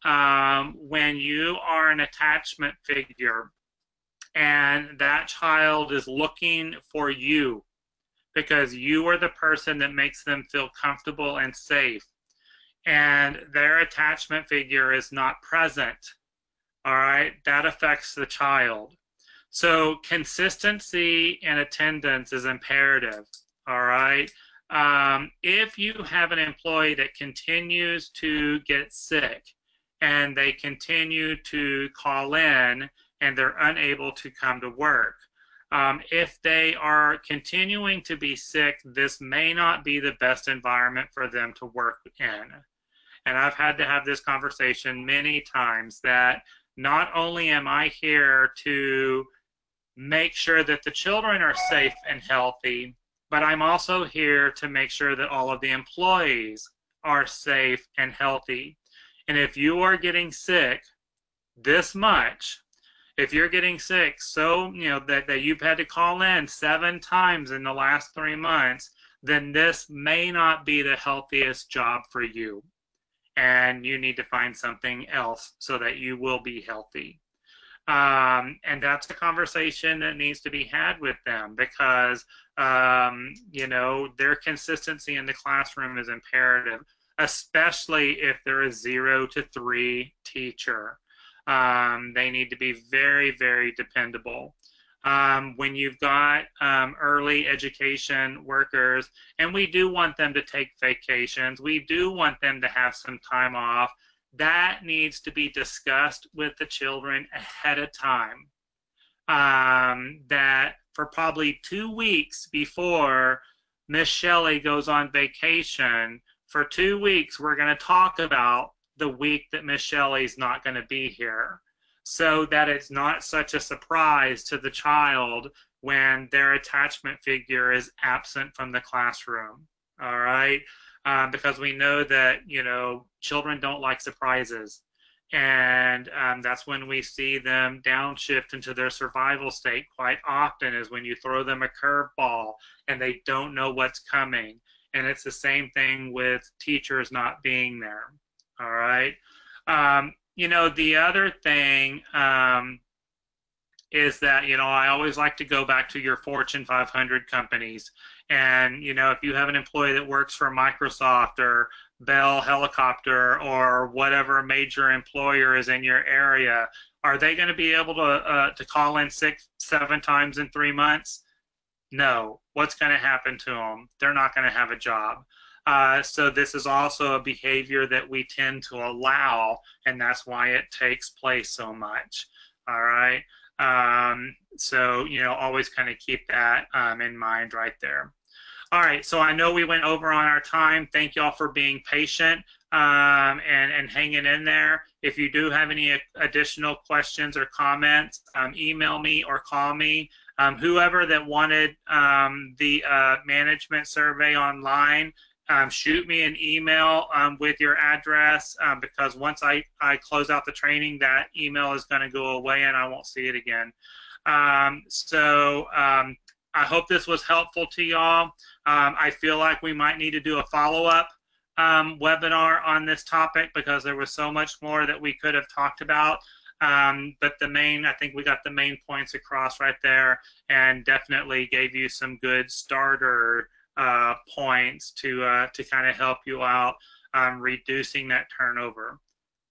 when you are an attachment figure and that child is looking for you because you are the person that makes them feel comfortable and safe, and their attachment figure is not present, all right, that affects the child. So consistency in attendance is imperative, all right? If you have an employee that continues to get sick and they continue to call in and they're unable to come to work, if they are continuing to be sick, this may not be the best environment for them to work in. And I've had to have this conversation many times that not only am I here to make sure that the children are safe and healthy, but I'm also here to make sure that all of the employees are safe and healthy. And if you are getting sick this much, if you're getting sick so, you know, that you've had to call in 7 times in the last 3 months, then this may not be the healthiest job for you. And you need to find something else so that you will be healthy. And that's a conversation that needs to be had with them because, you know, their consistency in the classroom is imperative, especially if they're a 0 to 3 teacher. They need to be very, very dependable. When you've got early education workers, and we do want them to take vacations, we do want them to have some time off, that needs to be discussed with the children ahead of time. That for probably 2 weeks before Miss Shelley goes on vacation, for 2 weeks, we're going to talk about the week that Miss Shelley's not going to be here, so that it's not such a surprise to the child when their attachment figure is absent from the classroom. all right? Because we know that, children don't like surprises. And that's when we see them downshift into their survival state quite often, is when you throw them a curveball and they don't know what's coming. And it's the same thing with teachers not being there. All right. The other thing is that, I always like to go back to your Fortune 500 companies. And, if you have an employee that works for Microsoft or Bell Helicopter or whatever major employer is in your area, are they going to be able to call in 6, 7 times in 3 months? No. What's going to happen to them? They're not going to have a job. So this is also a behavior that we tend to allow, and that's why it takes place so much. All right. So, always kind of keep that in mind right there. All right, so I know we went over on our time. Thank y'all for being patient and hanging in there. If you do have any additional questions or comments, email me or call me. Whoever that wanted the management survey online, shoot me an email with your address because once I close out the training, that email is going to go away and I won't see it again. I hope this was helpful to y'all. I feel like we might need to do a follow-up webinar on this topic because there was so much more that we could have talked about. But I think we got the main points across right there and definitely gave you some good starter points to kind of help you out reducing that turnover.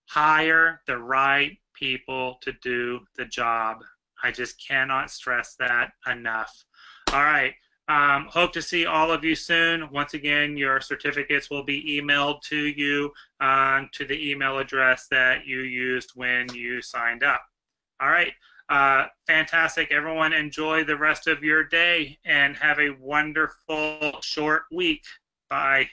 Hire the right people to do the job. I just cannot stress that enough. All right. Hope to see all of you soon. Once again, your certificates will be emailed to you to the email address that you used when you signed up. All right. Fantastic. Everyone enjoy the rest of your day and have a wonderful short week. Bye.